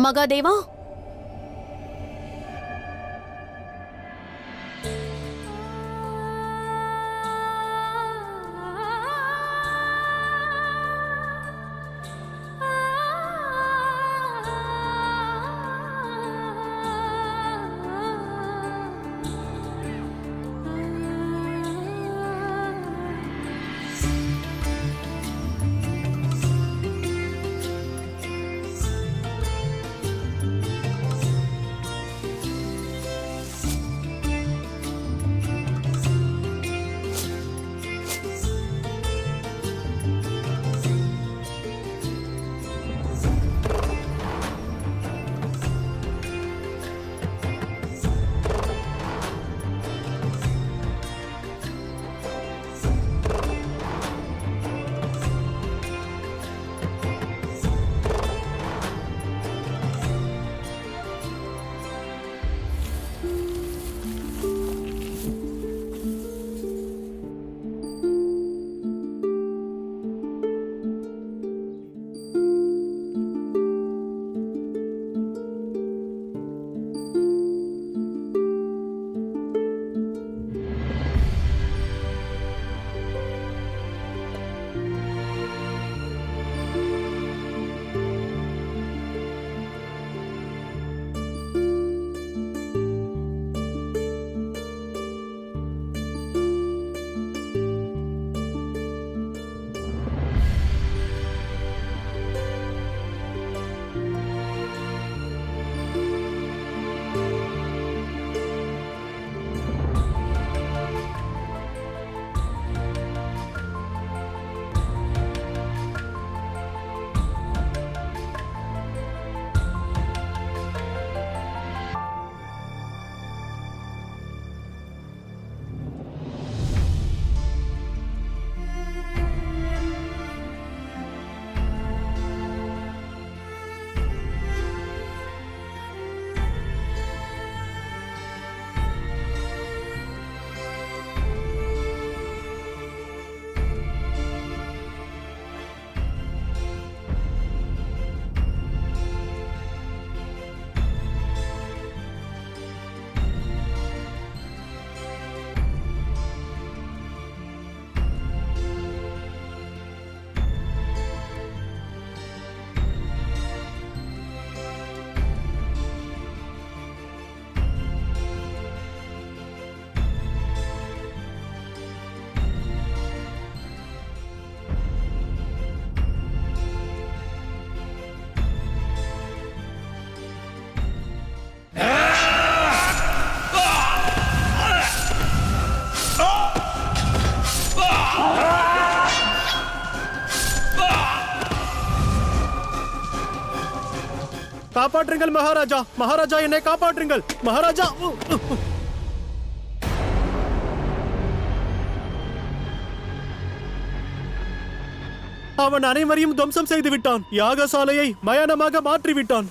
மகாதேவா, காப்பாற்றுங்கள் மகாராஜா, மகாராஜா என்னை காப்பாற்றுங்கள் மகாராஜா. அவன் அனைவரையும் துவம்சம் செய்து விட்டான். யாகசாலையை மயானமாக மாற்றிவிட்டான்.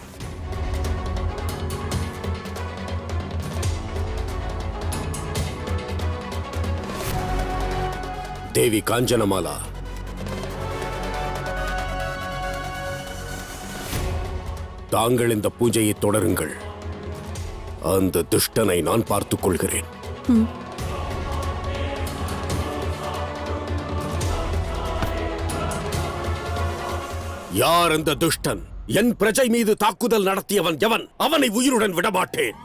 தேவி காஞ்சனமாலா, தாங்கள் இந்த பூஜையை தொடருங்கள். அந்த துஷ்டனை நான் பார்த்துக் கொள்கிறேன். யார் அந்த துஷ்டன்? என் பிரஜை மீது தாக்குதல் நடத்தியவன் எவன்? அவனை உயிருடன் விடமாட்டேன்.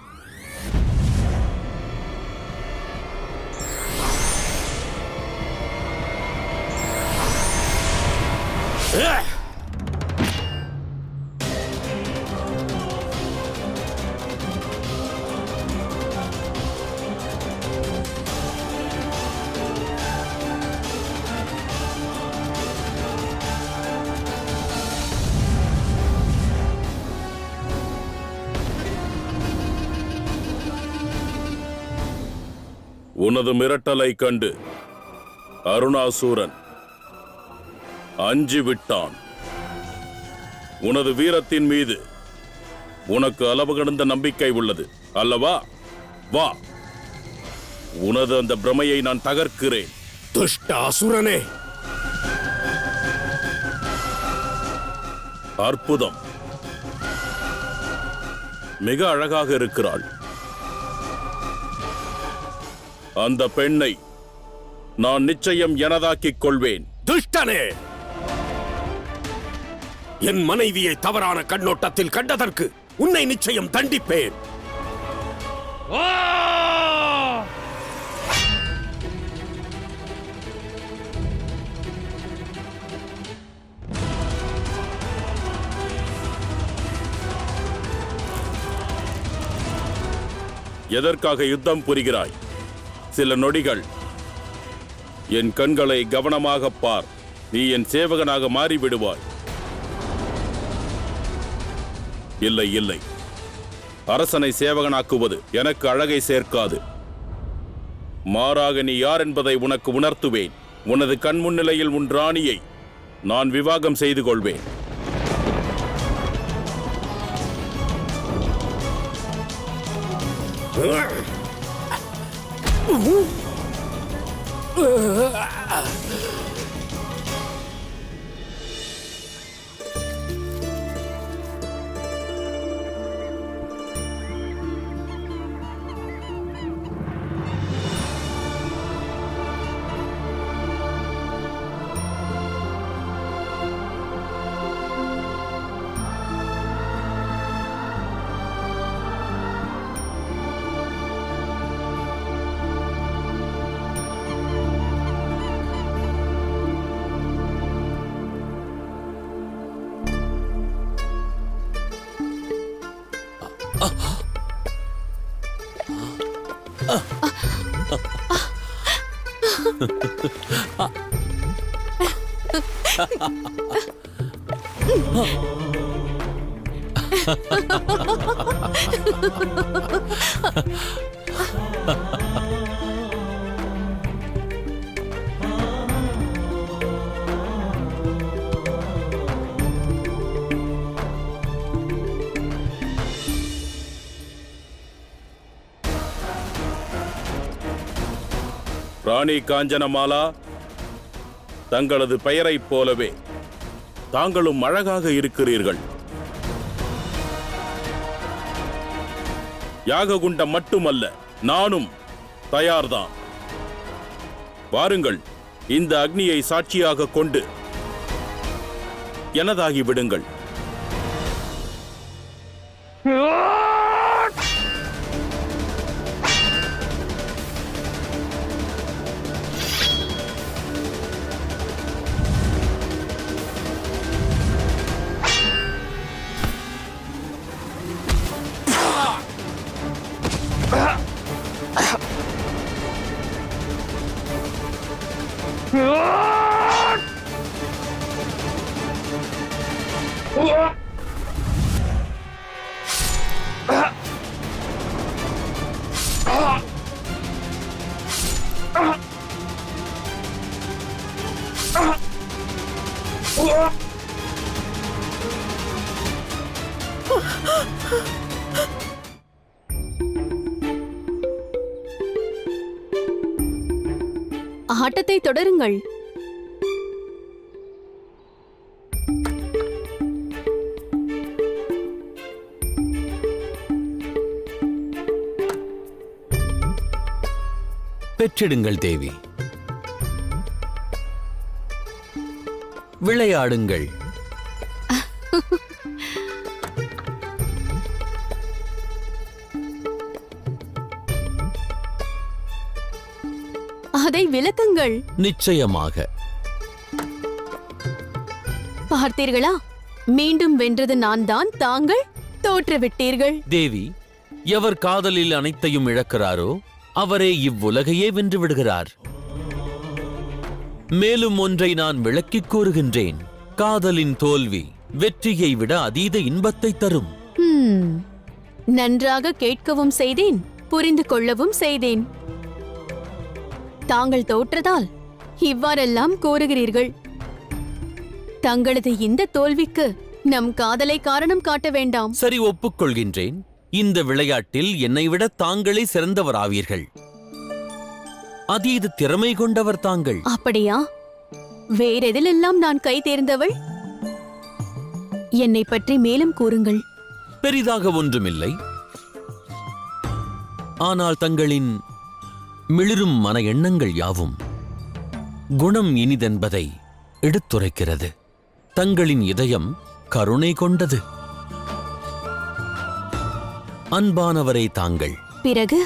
உனது மிரட்டலை கண்டு அருணாசூரன் அஞ்சி விட்டான். உனது வீரத்தின் மீது உனக்கு அளவு கடந்த நம்பிக்கை உள்ளது அல்லவா? வா, உனது அந்த பிரமையை நான் தகர்க்கிறேன். துஷ்ட அசுரனே! அற்புதம். மிக அழகாக இருக்கிறாள். அந்த பெண்ணை நான் நிச்சயம் எனதாக்கிக் கொள்வேன். துஷ்டனே! என் மனைவியை தவறான கண்ணோட்டத்தில் கண்டதற்கு உன்னை நிச்சயம் தண்டிப்பேன். எதற்காக யுத்தம் புரிகிறாய்? சில நொடிகள் என் கண்களை கவனமாக பார். நீ என் சேவகனாக மாறிவிடுவாய். இல்லை இல்லை, அரசனை சேவகனாக்குவது எனக்கு அழகை சேர்க்காது. மாறாக நீ யார் என்பதை உனக்கு உணர்த்துவேன். உனது கண் முன்னிலையில் உன் ராணியை நான் விவாகம் செய்து கொள்வேன். ராணி காஞ்சனமாலா, தங்களது பெயரைப் போலவே தாங்களும் அழகாக இருக்கிறீர்கள். யாககுண்டம் மட்டுமல்ல, நானும் தயார்தான். வாருங்கள், இந்த அக்னியை சாட்சியாக கொண்டு எனதாகி விடுங்கள். ஆட்டத்தை தொடருங்கள். பெற்றிடுங்கள் தேவி, விளையாடுங்கள். அதை விளக்குங்கள். நிச்சயமாக. பார்த்தீர்களா, மீண்டும் வென்றது நான் தான், தாங்கள் தோற்றுவிட்டீர்கள். தேவி, எவர் காதலில் அனைத்தையும் இழக்கிறாரோ அவரே இவ்வுலகையே வென்று விடுகிறார். மேலும் ஒன்றை நான் விளக்கிக் கூறுகின்றேன். காதலின் தோல்வி வெற்றியை விட அதீத இன்பத்தை தரும். நன்றாக கேட்கவும் செய்தேன், புரிந்து கொள்ளவும் செய்தேன். தாங்கள் தோற்றதால் இவ்வாறெல்லாம் கூறுகிறீர்கள். தங்களது இந்த தோல்விக்கு நம் காதலை காரணம் காட்ட வேண்டாம். சரி, ஒப்புக்கொள்கின்றேன். இந்த விளையாட்டில் என்னை விட தாங்களே சிறந்தவராவீர்கள். அதீத திறமை கொண்டவர் தாங்கள். அப்படியா? வேறெதிலெல்லாம் நான் கை தேர்ந்தவள்? என்னை பற்றி மேலும் கூறுங்கள். பெரிதாக ஒன்றுமில்லை. ஆனால் தங்களின் மிளிரும் மன எண்ணங்கள் யாவும் குணம் இனிதென்பதை எடுத்துரைக்கிறது. தங்களின் இதயம் கருணை கொண்டது. அன்பானவரை தாங்கள். பிறகு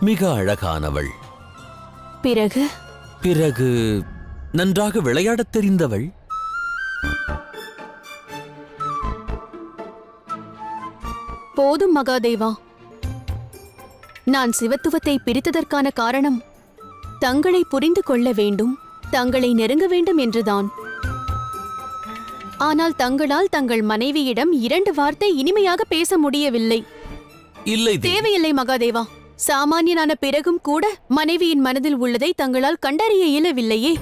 மிக அழகானவள். பிறகு பிறகு நன்றாக விளையாடத் தெரிந்தவள். போதும் மகாதேவா. நான் சிவத்துவத்தை பிரித்ததற்கான காரணம் தங்களை புரிந்து கொள்ள வேண்டும், தங்களை நெருங்க வேண்டும் என்றுதான். ஆனால் தங்களால் தங்கள் மனைவியிடம் 2 வார்த்தை இனிமையாக பேச முடியவில்லை. இல்லை தேவையில்லை மகாதேவா. சாமானியனான பிறகும் கூட மனைவியின் மனதில் உள்ளதை தங்களால் கண்டறிய இயலவில்லையே.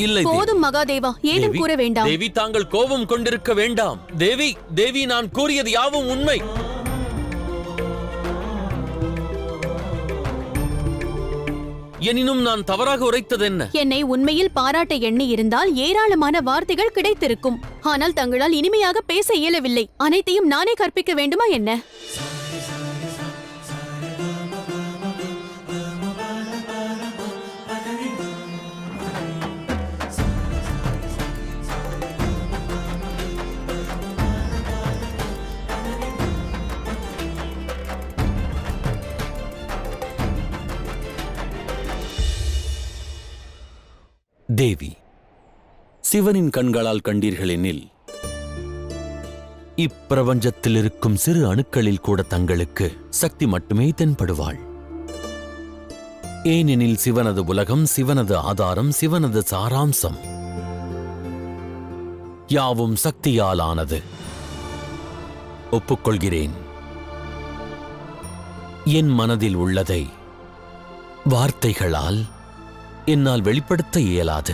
இல்லை போதும் மகாதேவா, ஏதும் கூற வேண்டாம். தேவி, தாங்கள் கோபம் கொண்டிருக்க வேண்டாம். தேவி, நான் கூறியது யாவும் உண்மை. எனினும் நான் தவறாக உரைத்தது என்ன? என்னை உண்மையில் பாராட்ட எண்ணி இருந்தால் ஏராளமான வார்த்தைகள் கிடைத்திருக்கும். ஆனால் தங்களால் இனிமையாக பேச இயலவில்லை. அனைத்தையும் நானே கற்பிக்க வேண்டுமா என்ன? தேவி, சிவனின் கண்களால் கண்டீர்களெனில் இப்பிரபஞ்சத்தில் இருக்கும் சிறு அணுக்களில் கூட தங்களுக்கு சக்தி மட்டுமே தென்படுவாள். ஏனெனில் சிவனது உலகம், சிவனது ஆதாரம், சிவனது சாராம்சம் யாவும் சக்தியால் ஆனது. ஒப்புக்கொள்கிறேன். என் மனதில் உள்ளதை வார்த்தைகளால் என்னால் வெளிப்படுத்த இயலாது.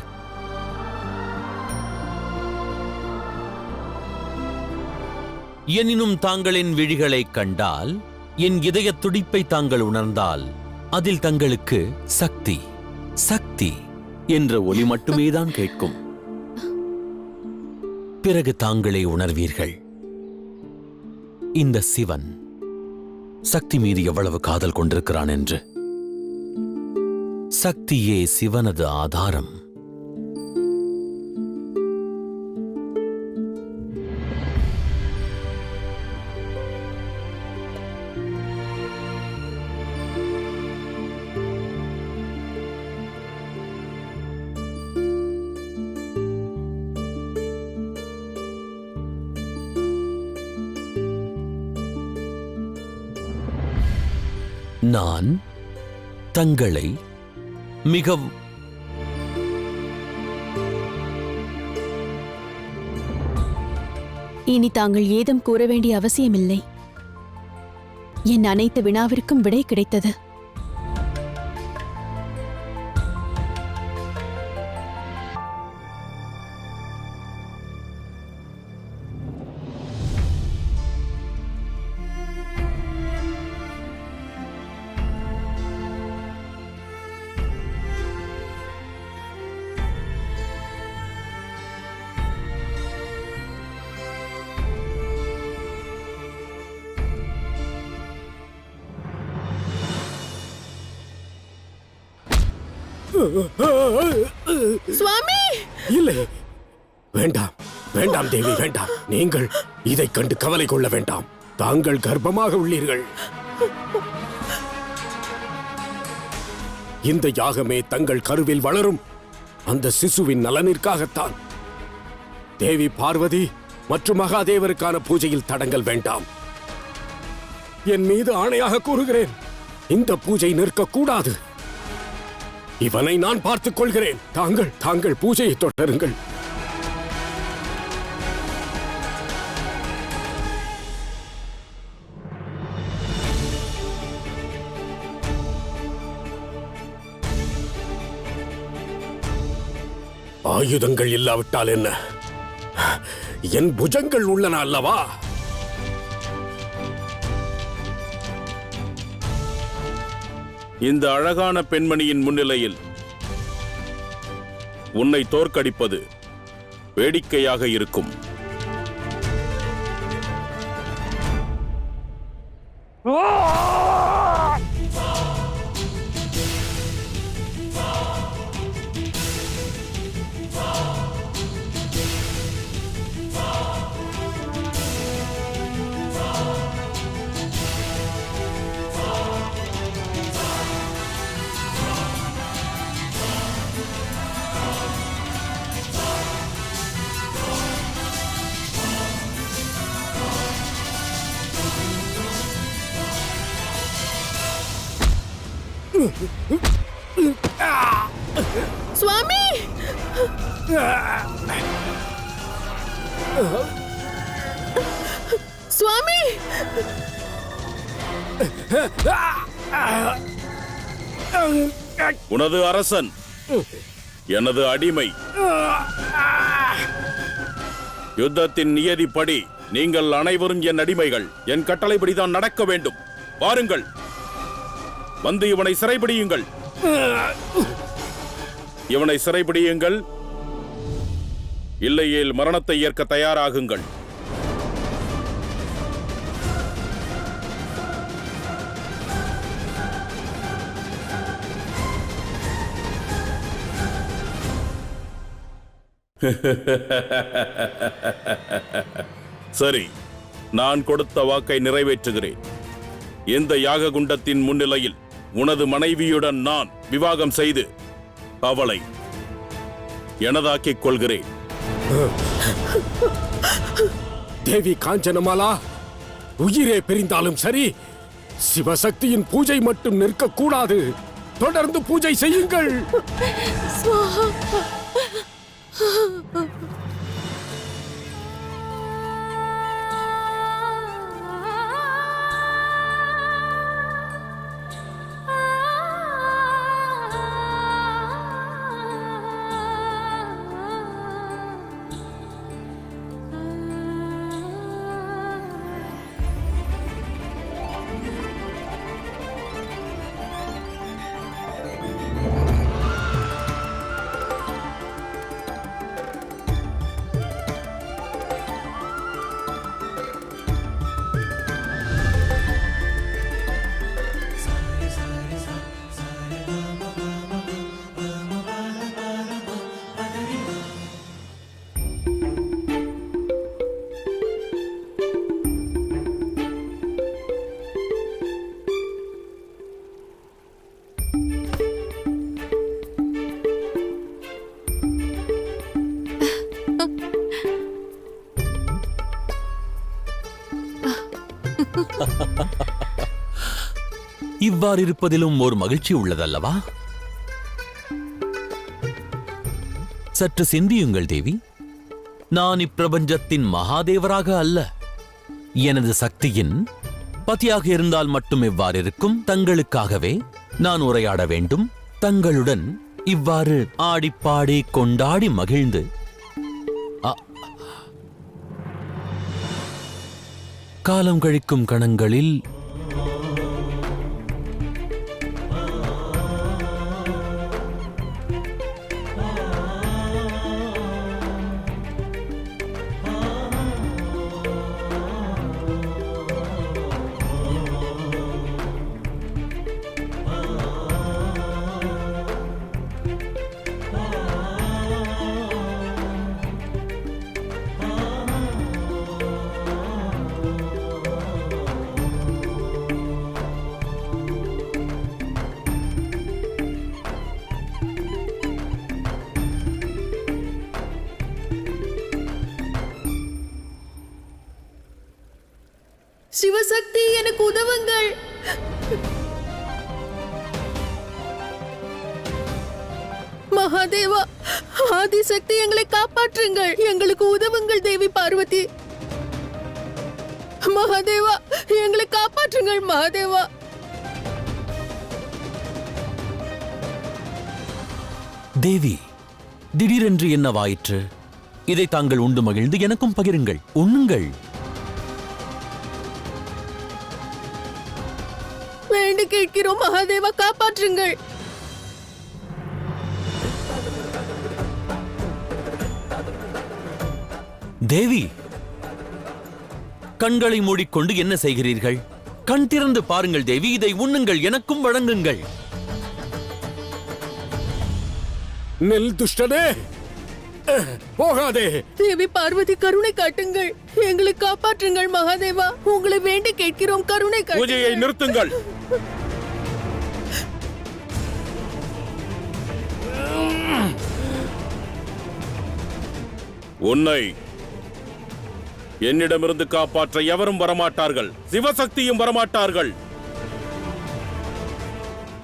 எனினும் தாங்களின் விழிகளைக் கண்டால், என் இதய துடிப்பை தாங்கள் உணர்ந்தால், அதில் தங்களுக்கு சக்தி சக்தி என்ற ஒலி மட்டுமேதான் கேட்கும். பிறகு தாங்களே உணர்வீர்கள், இந்த சிவன் சக்தி மீது எவ்வளவு காதல் கொண்டிருக்கிறான் என்று. சக்தியே சிவனது ஆதாரம். நான் தங்களை மிகவும் இனி தாங்கள் ஏதும் கூற வேண்டிய அவசியமில்லை. என் அனைத்து வினாவிற்கும் விடை கிடைத்தது. சுவாமி! இல்லை, வேண்டாம் வேண்டாம் தேவி, வேண்டாம். நீங்கள் இதைக் கண்டு கவலை கொள்ள வேண்டாம். தாங்கள் கர்ப்பமாக உள்ளீர்கள். இந்த யாகமே தங்கள் கருவில் வளரும் அந்த சிசுவின் நலனிற்காகத்தான். தேவி பார்வதி மற்றும் மகாதேவருக்கான பூஜையில் தடங்கல் வேண்டாம். என் மீது ஆணையாக கூறுகிறேன், இந்த பூஜை நிற்கக்கூடாது. இவனை நான் பார்த்துக் கொள்கிறேன். தாங்கள் பூஜையை தொடருங்கள். ஆயுதங்கள் இல்லாவிட்டால் என்ன, என் புஜங்கள் உள்ளன அல்லவா? இந்த அழகான பெண்மணியின் முன்னிலையில் உன்னை தோற்கடிப்பது வேடிக்கையாக இருக்கும். ஆ! சுவாமி! சுவாமி! உனது அரசன் எனது அடிமை. யுத்தத்தின் நியதிப்படி நீங்கள் அனைவரும் என் அடிமைகள். என் கட்டளைப்படிதான் நடக்க வேண்டும். வாருங்கள், வந்து இவனை சிறைபிடியுங்கள். இவனை சிறைபிடியுங்கள், இல்லையேல் மரணத்தை ஏற்க தயாராகுங்கள். சரி, நான் கொடுத்த வாக்கை நிறைவேற்றுகிறேன். இந்த யாக குண்டத்தின் முன்னிலையில் உனது மனைவியுடன் நான் விவாகம் செய்து அவளை எனதாக்கிக் கொள்கிறேன். தேவி காஞ்சனமாலா, உயிரே பிரிந்தாலும் சரி, சிவசக்தியின் பூஜை மட்டும் நிற்கக்கூடாது. தொடர்ந்து பூஜை செய்யுங்கள். இவ்வாறு இருப்பதிலும் ஒரு மகிழ்ச்சி உள்ளதல்லவா? சற்று சிந்தியுங்கள் தேவி. நான் இப்பிரபஞ்சத்தின் மகாதேவராக அல்ல, எனது சக்தியின் பதியாக இருந்தால் மட்டும் இவ்வாறு இருக்கும். தங்களுக்காகவே நான் உரையாட வேண்டும். தங்களுடன் இவ்வாறு ஆடிப்பாடி கொண்டாடி மகிழ்ந்து காலம் கழிக்கும் கணங்களில் சிவசக்தி, எனக்கு உதவுங்கள். மகாதேவா, ஆதிசக்தி, எங்களை காப்பாற்றுங்கள். எங்களுக்கு உதவுங்கள் தேவி பார்வதி. மகாதேவா, எங்களை காப்பாற்றுங்கள். மகாதேவா, தேவி, திடீரென்று என்னவாயிற்று? இதை தாங்கள் உண்டு மகிழ்ந்து எனக்கும் பகிருங்கள். உண்ணுங்கள். வேண்டி கேட்கிறோம் மகாதேவா, காப்பாற்றுங்கள். தேவி, கண்களை மூடிக்கொண்டு என்ன செய்கிறீர்கள்? கண் திறந்து பாருங்கள் தேவி. இதை உண்ணுங்கள், எனக்கும் வழங்குங்கள். நெல் துஷ்டனே, போகாதே. தேவி பார்வதி, கருணை காட்டுங்கள். எங்களை காப்பாற்றுங்கள் மகாதேவா. உங்களை வேண்டி கேட்கிறோம், கருணை காட்டுங்கள். பூஜையை நிறுத்துங்கள். உன்னை என்னிடமிருந்து காப்பாற்ற எவரும் வரமாட்டார்கள். சிவசக்தியும் வரமாட்டார்கள்.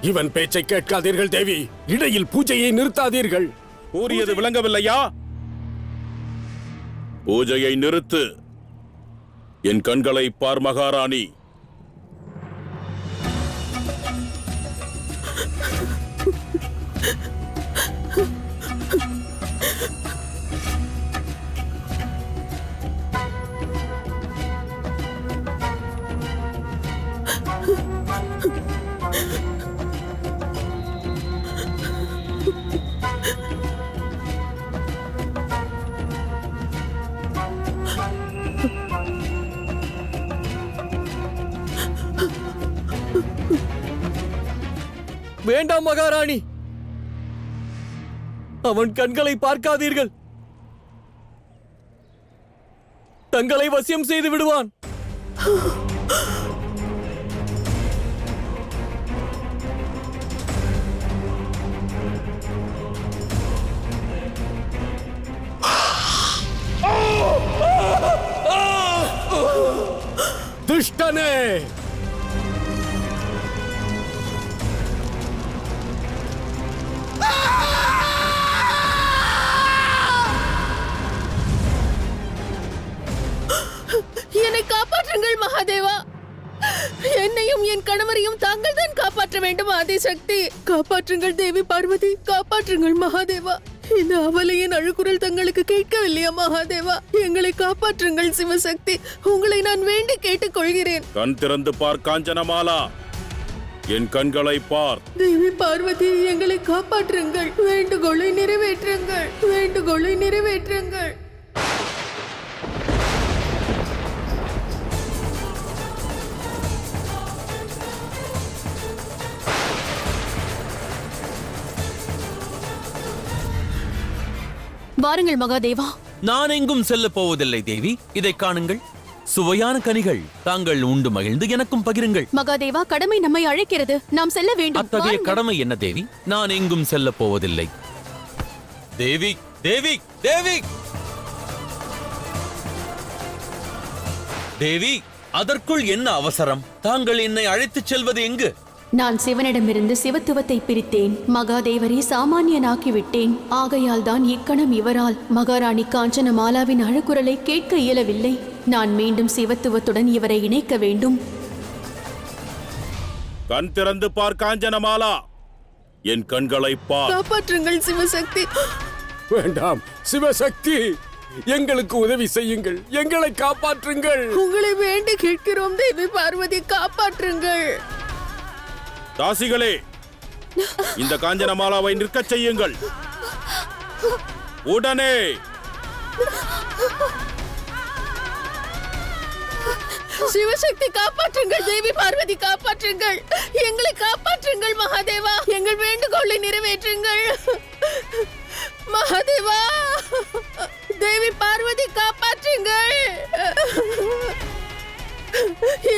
இவன் பேச்சை கேட்காதீர்கள் தேவி. இடையில் பூஜையை நிறுத்தாதீர்கள். கூறியது விளங்கவில்லையா? பூஜையை நிறுத்து. என் கண்களை பார் மகாராணி. வேண்டாம் மகாராணி, அவன் கண்களை பார்க்காதீர்கள். தங்களை வசியம் செய்து விடுவான். துஷ்டனே! என்னை காப்பாற்றுங்கள் மகாதேவா. என்னையும் என் கணவரையும் தாங்கள் தான் காப்பாற்ற வேண்டும் ஆதிசக்தி. காப்பாற்றுங்கள் தேவி பார்வதி, காப்பாற்றுங்கள் மகாதேவா. இந்த அவலையின் அழுகுரல் தங்களுக்கு கேட்கவில்லையா மகாதேவா? எங்களை காப்பாற்றுங்கள் சிவசக்தி. உங்களை நான் வேண்டி கேட்டுக் கொள்கிறேன். கண் திறந்து பார் காஞ்சனமாலா. என் கண்களை பார். தேவி பார்வதி, எங்களை காப்பாற்றுங்கள். வேண்டுகோளை நிறைவேற்றுங்கள், வேண்டுகோளை நிறைவேற்றுங்கள். வாருங்கள் மகாதேவா. நான் எங்கும் செல்ல போவதில்லை தேவி. இதை காணுங்கள். சுவையான கனிகள். தாங்கள் உண்டு மகிழ்ந்து எனக்கும் பகிருங்கள். மகாதேவா, கடமை நம்மை அழைக்கிறது. நாம் செல்ல வேண்டும். அத்தகைய வாருங்கள். கடமை என்ன தேவி? நான் எங்கும் செல்ல போவதில்லை. தேவி, தேவி, தேவி, தேவி, அதற்குள் என்ன அவசரம்? தாங்கள் என்னை அழைத்துச் செல்வது எங்கு? நான் சிவனிடமிருந்து சிவத்துவத்தை பிரித்தேன். மகாதேவரை சாமானியனாக்கிவிட்டேன். ஆகையால் தான் இக்கணம் இவரால் மகாராணி காஞ்சனமாலாவின் அழுகுரலை கேட்க இயலவில்லை. நான் மீண்டும் சிவத்துவத்துடன் இவரை இணைக்க வேண்டும். கண் திறந்து பார் காஞ்சனமாலா. என் கண்களை பார். காப்பாற்றுங்கள் சிவசக்தி. வேண்டாம் சிவசக்தி, எங்களுக்கு உதவி செய்யுங்கள். எங்களை காப்பாற்றுங்கள். உங்களை வேண்டி கேட்கிறோம் தேவி பார்வதி, காப்பாற்றுங்கள். தாசிகளே, இந்த காஞ்சனமாலாவை நிற்கச் செய்யுங்கள் உடனே. சிவசக்தி காப்பாற்றுங்கள், தேவி பார்வதி காப்பாற்றுங்கள். எங்களை காப்பாற்றுங்கள் மகாதேவா. எங்கள் வேண்டுகோளை நிறைவேற்றுங்கள் மகாதேவா. தேவி பார்வதி காப்பாற்றுங்கள்.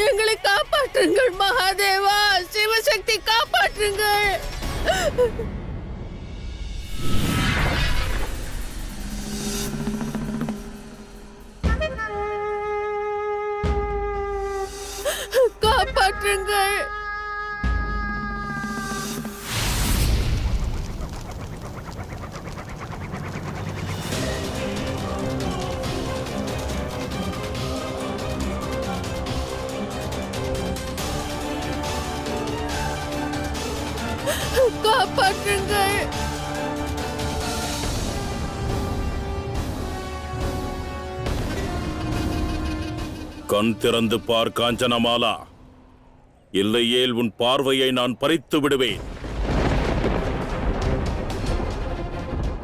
எங்களை காப்பாற்றுங்கள் மகாதேவா. சிவசக்தி காப்பாற்றுங்கள். காப்பாற்றுங்கள். காப்பாற்றுங்கள். கண் திறந்து பார் காஞ்சனமாலா. இல்லையேல் உன் பார்வையை நான் பறித்து விடுவேன்.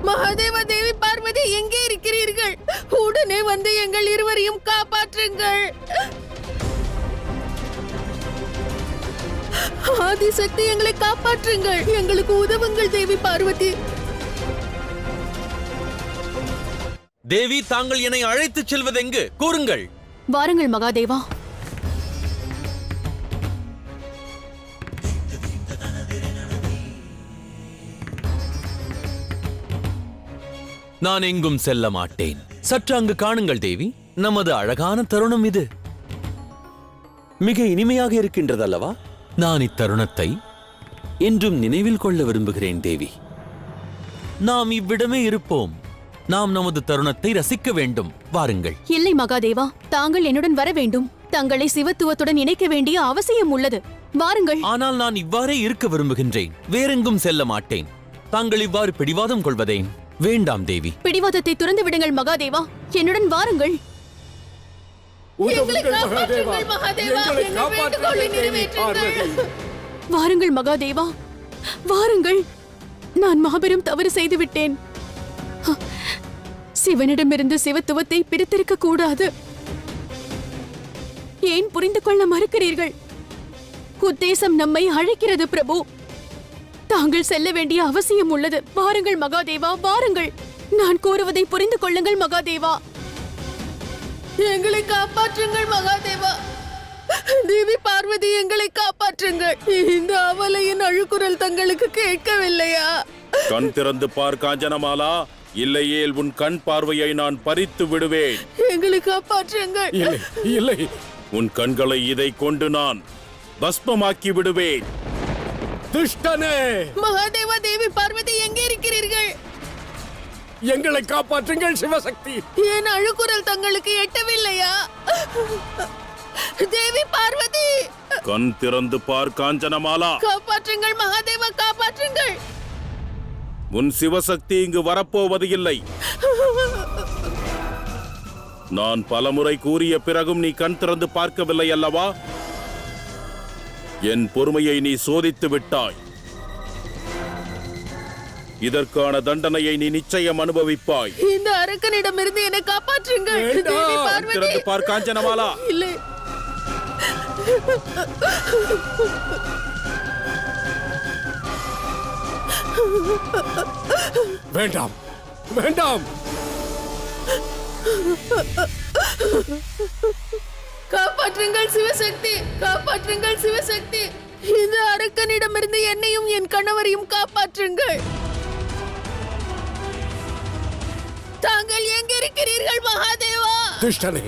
மகாதேவா, தேவி பார்வதி எங்கே இருக்கிறீர்கள்? உடனே வந்து எங்கள் இருவரையும் காப்பாற்றுங்கள். ஆதிசக்தி, எங்களை காப்பாற்றுங்கள். எங்களுக்கு உதவுங்கள் தேவி பார்வதி. தேவி, தாங்கள் என்னை அழைத்துச் செல்வது எங்கு? கூறுங்கள். வாருங்கள் மகாதேவா. நான் எங்கும் செல்ல மாட்டேன். சற்று அங்கு காணுங்கள் தேவி. நமது அழகான தருணம் இது. மிக இனிமையாக இருக்கின்றது அல்லவா? நான் இத்தருணத்தை என்றும் நினைவில் கொள்ள விரும்புகிறேன் தேவி. நாம் இவ்விடமே இருப்போம். நாம் நமது தருணத்தை ரசிக்க வேண்டும். வாருங்கள். இல்லை மகாதேவா, தாங்கள் என்னுடன் வர வேண்டும். தங்களை சிவத்துவத்துடன் இணைக்க வேண்டிய அவசியம் உள்ளது. வாருங்கள். ஆனால் நான் இவ்வாறே இருக்க விரும்புகின்றேன். வேறெங்கும் செல்ல மாட்டேன். தாங்கள் இவ்வாறு பிடிவாதம் கொள்வதேன்? வேண்டாம் தேவி. பிடிவாதத்தை துறந்து விடுங்கள் மகாதேவா. என்னுடன் வாருங்கள். வாருங்கள் மகாதேவா, வாருங்கள். நான் மாபெரும் தவறு செய்துவிட்டேன். சிவனிடமிருந்து சிவத்துவத்தை பிரித்திருக்க கூடாது. ஏன் புரிந்து கொள்ள மறுக்கிறீர்கள்? உத்தேசம் நம்மை அழைக்கிறது பிரபு. தாங்கள் செல்ல வேண்டிய அவசியம் உள்ளது. வாருங்கள் மகாதேவா, வாருங்கள். நான் கூறுவதை புரிந்து கொள்ளுங்கள் மகாதேவா. எங்களை காப்பாற்றுங்கள் மகாதேவா. தேவி பார்வதி, எங்களை காப்பாற்றுங்கள். இந்த அவலையின் அழுக்குரல் தங்களுக்கு கேட்கவில்லையா? கண் திறந்து பார் காஞ்சனமாலா, இல்லையேல் உன் கண் பார்வையை நான் பறித்து விடுவேன். எங்களை காப்பாற்றுங்கள். இல்லை இல்லை, உன் கண்களை இதை கொண்டு நான் பஸ்மமாக்கி விடுவேன். துஷ்டனே! மகாதேவா, தேவி பார்வதி எங்கே இருக்கிறீர்கள்? எங்களை காப்பாற்றுங்கள் சிவசக்தி. என் அழுக்குரல் தங்களுக்கு எட்டவில்லையா? தேவி பார்வதி, கண் திறந்து பார் காஞ்சனமாலா. காப்பாற்றுங்கள் மகாதேவா, காப்பாற்றுங்கள். உன் சிவசக்தி இங்கு வரப்போவது இல்லை. நான் பலமுறை கூறிய பிறகும் நீ கண் திறந்து பார்க்கவில்லை அல்லவா? என் பொறுமையை நீ சோதித்து விட்டாய். இதற்கான தண்டனையை நீ நிச்சயம் அனுபவிப்பாய். இந்த அரக்கனிடமிருந்து என்னை காப்பாற்றுங்கள். வேண்டாம். தேவி கண் பார்வதி. திறந்து பார் காஞ்சனமாலா. இல்லை. வேண்டாம் வேண்டாம். காப்பாற்றுங்கள் சிவசக்தி, காப்பாற்றுங்கள் சிவசக்தி. இந்த அரக்கனிடமிருந்து என்னையும் என் கணவரையும் காப்பாற்றுங்கள். தாங்கள் எங்கிருக்கிறீர்கள் மகாதேவா? துஷ்டனே,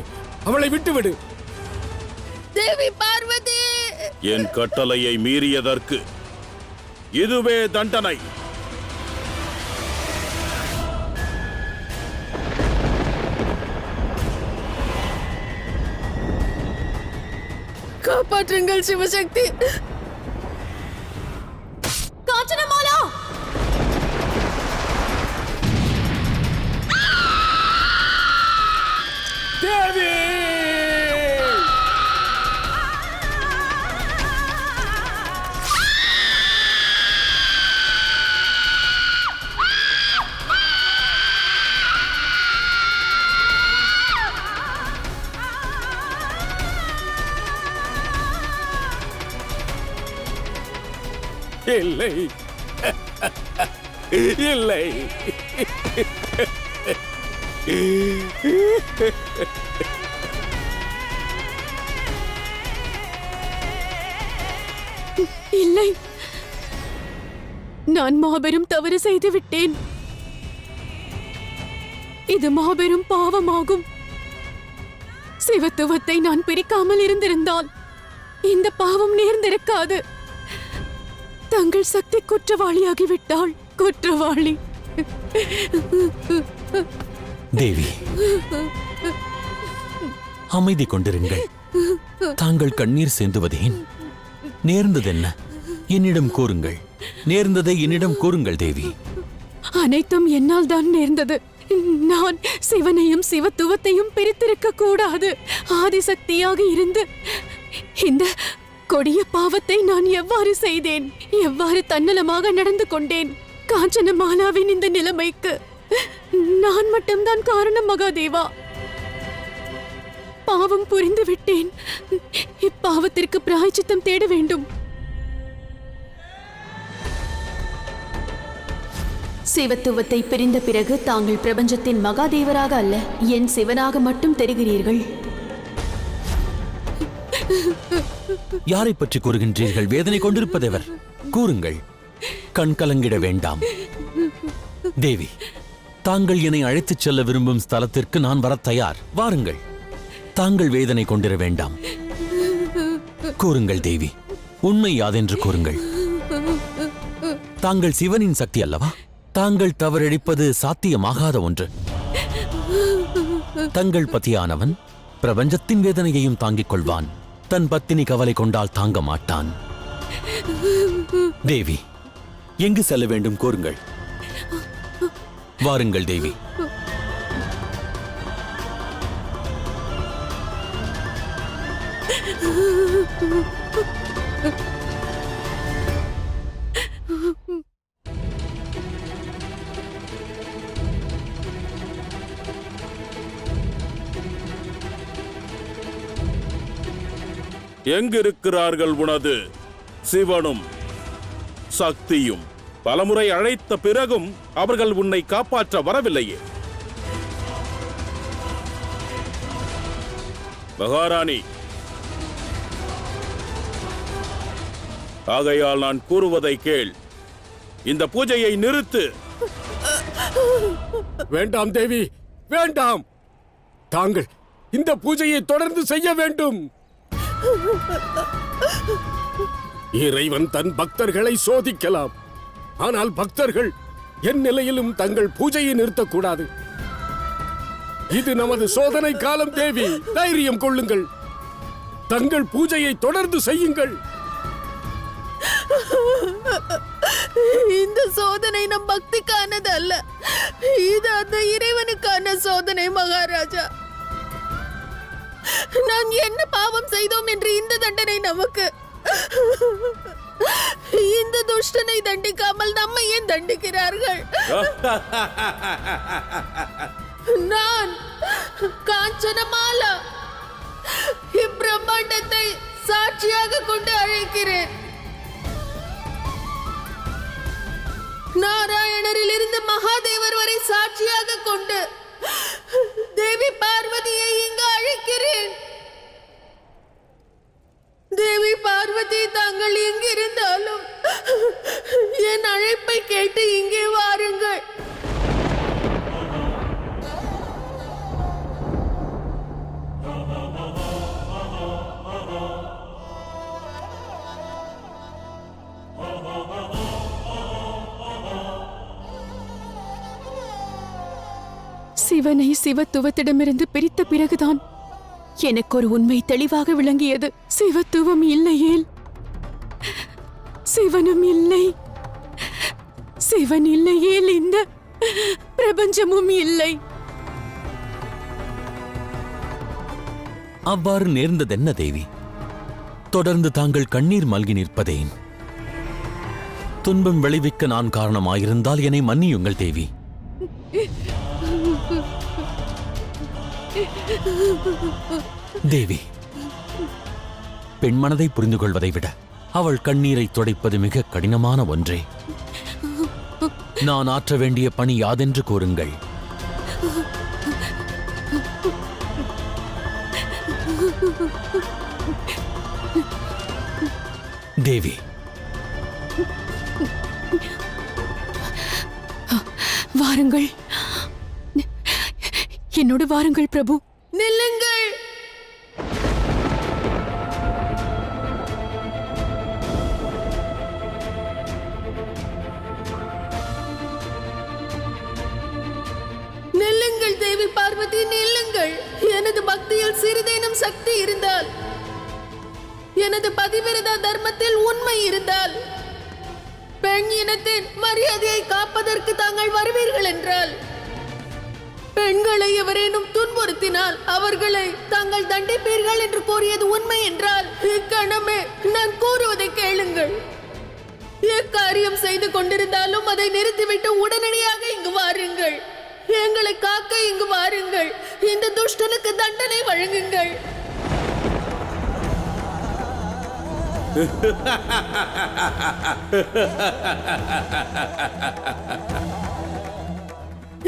அவளை விட்டுவிடு. தேவி பார்வதி, என் கட்டளையை மீறியதற்கு இதுவே தண்டனை. காப்பாற்றுங்கள் சிவசக்தி. காஞ்சனமாலா, தேவி! இல்லை இல்லை. இல்லை, நான் மாபெரும் தவறு செய்து விட்டேன். இது மாபெரும் பாவமாகும். சிவத்துவத்தை நான் பிரிக்காமல் இருந்திருந்தால் இந்த பாவம் நேர்ந்திருக்காது. தங்கள் சக்தி குற்றவாளியாகிவிட்டாள். குற்றவாளி. தேவி, அமைதி கொண்டிருங்கள். தாங்கள் கண்ணீர் சேந்துவதேன்? நேர்ந்ததென்ன? என்னிடம் கூறுங்கள். நேர்ந்ததை என்னிடம் கூறுங்கள் தேவி. அனைத்தும் என்னால் தான் நேர்ந்தது. நான் சிவனையும் சிவத்துவத்தையும் பிரித்திருக்க கூடாது. ஆதிசக்தியாக இருந்து இந்த கொடிய பாவத்தை நான் எவ்வாறு செய்தேன்? எவ்வாறு தன்னலமாக நடந்து கொண்டேன்? காஞ்சனமாலாவின் இந்த நிலைமைக்கு நான் மட்டும்தான் காரணம் மகாதேவா. பாவம் புரிந்து விட்டேன். இப்பாவத்திற்கு பிராயச்சித்தம் தேட வேண்டும். சிவத்துவத்தை பிரிந்த பிறகு தாங்கள் பிரபஞ்சத்தின் மகாதேவராக அல்ல, என் சிவனாக மட்டும் தெரிகிறீர்கள். யாரை பற்றி கூறுகின்றீர்கள்? வேதனை கொண்டிருப்பதெவர்? கூறுங்கள். கண் கலங்கிட வேண்டாம். தேவி, தாங்கள் என்னை அழைத்துச் செல்ல விரும்பும் ஸ்தலத்திற்கு நான் வர தயார். வாருங்கள். தாங்கள் வேதனை கொண்டிர வேண்டாம். கூறுங்கள் தேவி, உண்மை யாதென்று கூறுங்கள். தாங்கள் சிவனின் சக்தி அல்லவா? தாங்கள் தவறிழைப்பது சாத்தியமாகாத ஒன்று. தங்கள் பத்தியானவன் பிரபஞ்சத்தின் வேதனையையும் தாங்கிக் கொள்வான். தன் பத்தினி கவலை கொண்டால் தாங்க மாட்டான். தேவி, எங்கு செல்ல வேண்டும் கூறுங்கள். வாருங்கள் தேவி. எங்கிருக்கிறார்கள் உனது சிவனும் சக்தியும்? பலமுறை அழைத்த பிறகும் அவர்கள் உன்னை காப்பாற்ற வரவில்லையே. மகாராணி, ஆகையால் நான் கூறுவதை கேள். இந்த பூஜையை நிறுத்து. வேண்டாம் தேவி, வேண்டாம். தாங்கள் இந்த பூஜையை தொடர்ந்து செய்ய வேண்டும். இறைவன் தன் பக்தர்களை சோதிக்கலாம். ஆனால் பக்தர்கள் என் நிலையிலும் தங்கள் பூஜையை நிறுத்தக்கூடாது. இது நமது சோதனை காலம் தேவி. தைரியம் கொள்ளுங்கள். தங்கள் பூஜையை தொடர்ந்து செய்யுங்கள். இந்த சோதனை நம் பக்திக்கானது அல்ல. இது அந்த இறைவனுக்கான சோதனை மகாராஜா. நாம் என்ன பாவம் செய்தோம் என்று இந்த தண்டனை நமக்கு? இந்த துஷ்டனை தண்டிக்காமல் நம்மை ஏன் தண்டிக்கிறார்கள்? நான் காஞ்சனமாலா இப்பிரம்மாண்டத்தை சாட்சியாக கொண்டு அழைக்கிறேன். நாராயணரில் இருந்து மகாதேவர் வரை சாட்சியாக கொண்டு தேவி பார்வதியை இங்கு அழைக்கிறேன். தேவி பார்வதி, தாங்கள் எங்கிருந்தாலும் என் அழைப்பை கேட்டு இங்கே வாருங்கள். சிவனை சிவத்துவத்திடமிருந்து பிரித்த பிறகுதான் எனக்கு ஒரு உண்மை தெளிவாக விளங்கியது. சிவத்துவம் இல்லையேல் சிவனும் இல்லை. சிவன் இல்லையேல் இந்த பிரபஞ்சமும் இல்லை. அவ்வாறு நேர்ந்ததென்ன தேவி? தொடர்ந்து தாங்கள் கண்ணீர் மல்கி நிற்பதேன்? துன்பம் விளைவிக்க நான் காரணமாயிருந்தால் என்னை மன்னியுங்கள் தேவி. தேவி, பெண் மனதை புரிந்து கொள்வதை விட அவள் கண்ணீரை துடைப்பது மிக கடினமான ஒன்றே. நான் ஆற்ற வேண்டிய பணி யாதென்று கூறுங்கள். தேவி, வாருங்கள், என்னோடு வாருங்கள் பிரபு. நில்லுங்கள். நில்லுங்கள் தேவி பார்வதி, நில்லுங்கள். எனது பக்தியில் சிறிதேனும் சக்தி இருந்தால், எனது பதிவிரதா தர்மத்தில் உண்மை இருந்தால், பெண் இனத்தின் மரியாதையை காப்பதற்கு தாங்கள் வருவீர்கள் என்றால், பெண்களை எவரேனும் துன்புறுத்தினால் அவர்களை தாங்கள் தண்டிப்பீர்கள் என்று கூறியது உண்மை என்றால், இக்கணமே நான் கூறுவதை கேளுங்கள். எக்காரியம் செய்து கொண்டிருந்தாலும் அதை நிறுத்திவிட்டு உடனடியாக இங்கு வாருங்கள். எங்களை காக்க இங்கு வாருங்கள். இந்த துஷ்டனுக்கு தண்டனை வழங்குங்கள்.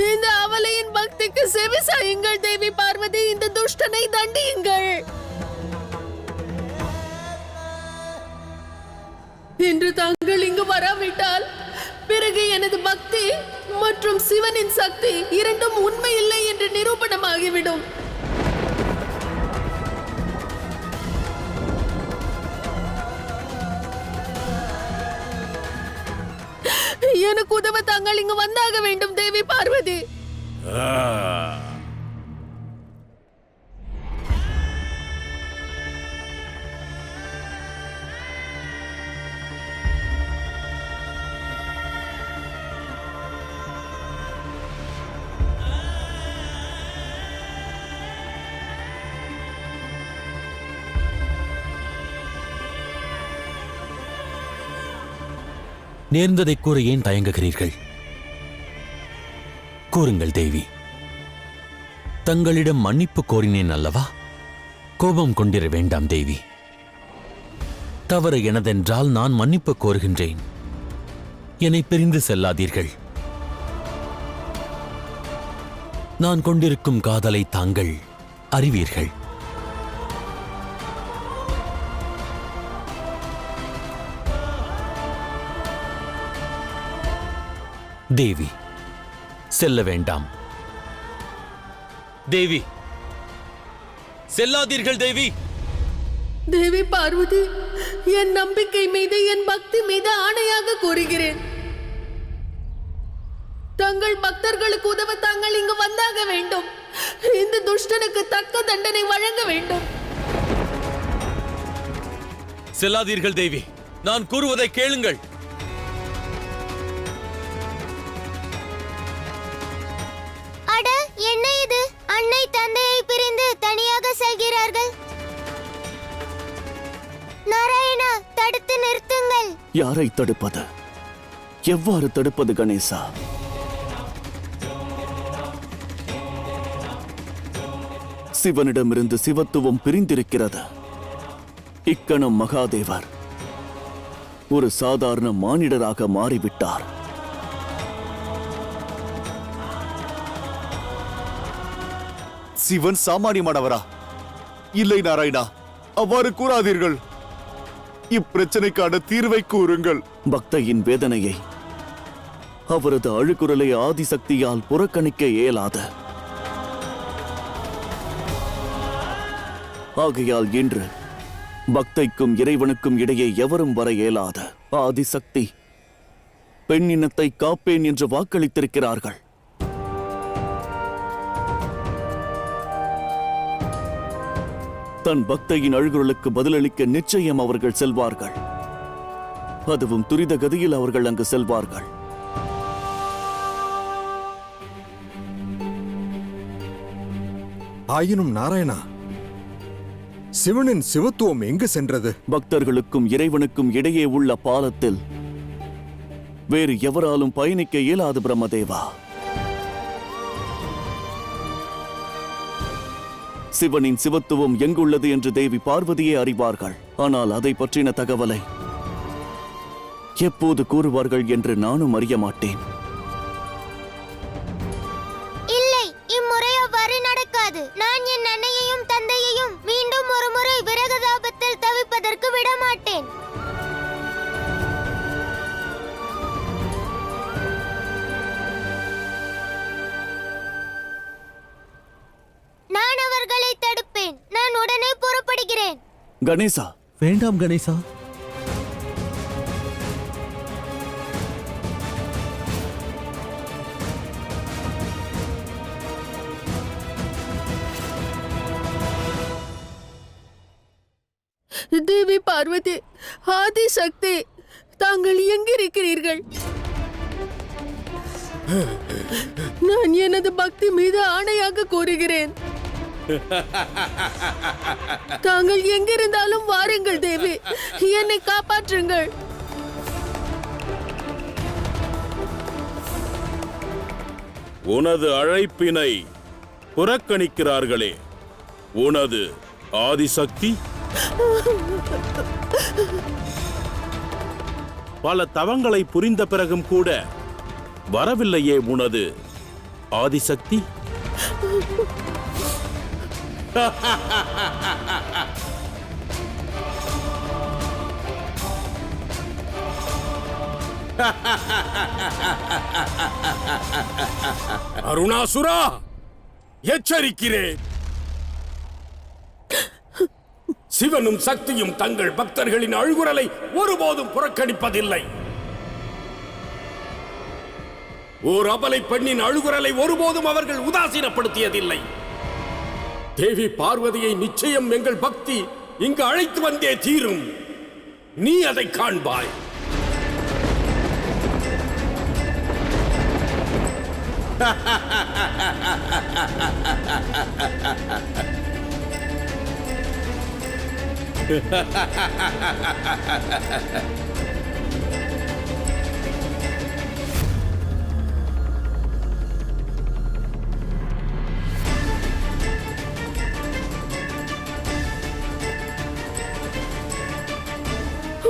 இந்த அவலையின் பக்திக்கு செவி சாயுங்கள் தேவி பார்வதி. இந்த துஷ்டனை தண்டியுங்கள். இன்று தாங்கள் இங்கு வராவிட்டால் பிறகு எனது பக்தி மற்றும் சிவனின் சக்தி இரண்டும் உண்மை இல்லை என்று நிரூபணமாகிவிடும். எனக்கு உதவ தாங்கள் இங்கு வந்தாக வேண்டும் தேவி பார்வதி. நேர்ந்ததை கூற ஏன் தயங்குகிறீர்கள்? கூறுங்கள் தேவி. தங்களிடம் மன்னிப்பு கோரினேன் அல்லவா? கோபம் கொண்டிர வேண்டாம் தேவி. தவறு எனதென்றால் நான் மன்னிப்பு கோருகின்றேன். என்னை பிரிந்து செல்லாதீர்கள். நான் கொண்டிருக்கும் காதலை தாங்கள் அறிவீர்கள். தேவி, செல்ல வேண்டாம். தேவி, செல்லாதீர்கள் தேவி. தேவி பார்வதி, என் நம்பிக்கை மீது என் பக்தி மீது ஆணையாக கூறுகிறேன். தங்கள் பக்தர்களுக்கு உதவ தாங்கள் இங்கு வந்தாக வேண்டும். இந்த துஷ்டனுக்கு தக்க தண்டனை வழங்க வேண்டும். செல்லாதீர்கள் தேவி, நான் கூறுவதை கேளுங்கள். அட, என்ன இது? அன்னை தந்தையை பிரிந்து தனியாக செல்கிறார்கள். நாராயணா, தடுத்து நிறுத்துங்கள். யாரை தடுப்பது? எவ்வாறு தடுப்பது கணேசா? சிவனிடமிருந்து சிவத்துவம் பிரிந்திருக்கிறது. இக்கணம் மகாதேவர் ஒரு சாதாரண மானிடராக மாறிவிட்டார். சிவன் சாமானியமானவரா? இல்லை நாராயணா, அவ்வாறு கூறாதீர்கள். இப்பிரச்சனைக்கான தீர்வை கூறுங்கள். பக்தையின் வேதனையை, அவரது அழுகுரலை ஆதிசக்தியால் புறக்கணிக்க இயலாது. ஆகையால் இன்று பக்தைக்கும் இறைவனுக்கும் இடையே எவரும் வர இயலாது. ஆதிசக்தி பெண்ணினத்தை காப்பேன் என்று வாக்களித்திருக்கிறார்கள். தன் பக்தையின் அழுகுரலுக்கு பதிலளிக்க நிச்சயம் அவர்கள் செல்வார்கள். அதுவும் துரித கதியில் அவர்கள் அங்கு செல்வார்கள். ஆயினும் நாராயணா, சிவனின் சிவத்துவம் எங்கு சென்றது? பக்தர்களுக்கும் இறைவனுக்கும் இடையே உள்ள பாலத்தில் வேறு எவராலும் பயணிக்க இயலாது பிரம்மதேவா. சிவனின் சிவத்துவம் எங்குள்ளது என்று தேவி பார்வதியே அறிவார்கள். ஆனால் அதை பற்றின தகவலை எப்போது கூறுவார்கள் என்று நானும் அறிய மாட்டேன். இல்லை, இம்முறை அவ்வாறு நடக்காது. நான் என் அன்னையையும் தந்தையையும் மீண்டும் ஒரு முறை விரகதாபத்தில் தவிப்பதற்கு விடமாட்டேன். நான் அவர்களை தடுப்பேன். நான் உடனே புறப்படுகிறேன். கணேசா, வேண்டாம் கணேசா. தேவி பார்வதி, ஆதிசக்தி, தாங்கள் எங்கிருக்கிறீர்கள்? நான் எனது பக்தி மீது ஆணையாக கூறுகிறேன். தாங்கள் எங்கிருந்தாலும் வாருங்கள் தேவி, என்னை காப்பாற்றுங்கள். உனது அழைப்பினை புறக்கணிக்கிறார்களே உனது ஆதிசக்தி. பல தவங்களை புரிந்த பிறகும் கூட வரவில்லையே உனது ஆதிசக்தி. அருணாசுரா, எச்சரிக்கிறேன். சிவனும் சக்தியும் தங்கள் பக்தர்களின் அழுகுரலை ஒருபோதும் புறக்கணிப்பதில்லை. ஓர் அபலை பெண்ணின் அழுகுரலை ஒருபோதும் அவர்கள் உதாசீனப்படுத்தியதில்லை. தேவி பார்வதியை நிச்சயம் எங்கள் பக்தி இங்கு அழைத்து வந்தே தீரும். நீ அதை காண்பாய்.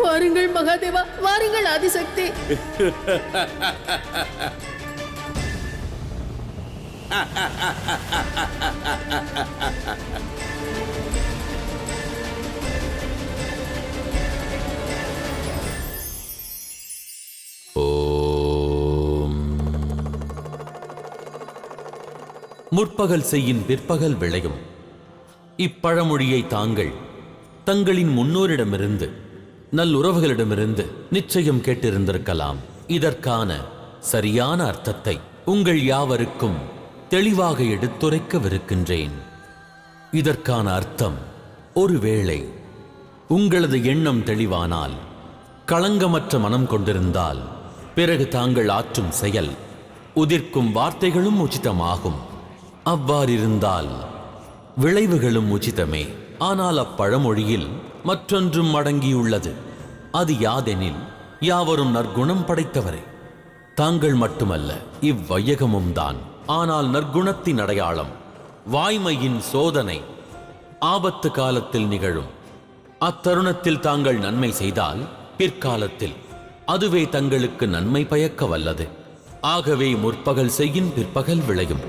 வாருங்கள் மகாதேவா, வாருங்கள் ஆதிசக்தி. முற்பகல் செய்யின் பிற்பகல் விளையும். இப்பழமொழியை தாங்கள் தங்களின் முன்னோரிடமிருந்து நல்லுறவுகளிடமிருந்து நிச்சயம் கேட்டிருந்திருக்கலாம். இதற்கான சரியான அர்த்தத்தை உங்கள் யாவருக்கும் தெளிவாக எடுத்துரைக்கவிருக்கின்றேன். இதற்கான அர்த்தம், ஒருவேளை உங்களது எண்ணம் தெளிவானால், களங்கமற்ற மனம் கொண்டிருந்தால், பிறகு தாங்கள் ஆற்றும் செயல், உதிர்க்கும் வார்த்தைகளும் உச்சிதமாகும். அவ்வாறிருந்தால் விளைவுகளும் உச்சிதமே. ஆனால் அப்பழமொழியில் மற்றொன்றும் அடங்கியுள்ளது. அது யாதெனில், யாவரும் நற்குணம் படைத்தவரே. தாங்கள் மட்டுமல்ல, இவ்வையகமும் தான். ஆனால் நற்குணத்தின் அடையாளம் வாய்மையின் சோதனை ஆபத்து காலத்தில் நிகழும். அத்தருணத்தில் தாங்கள் நன்மை செய்தால் பிற்காலத்தில் அதுவே தங்களுக்கு நன்மை பயக்க வல்லது. ஆகவே முற்பகல் செய்யின் பிற்பகல் விளையும்.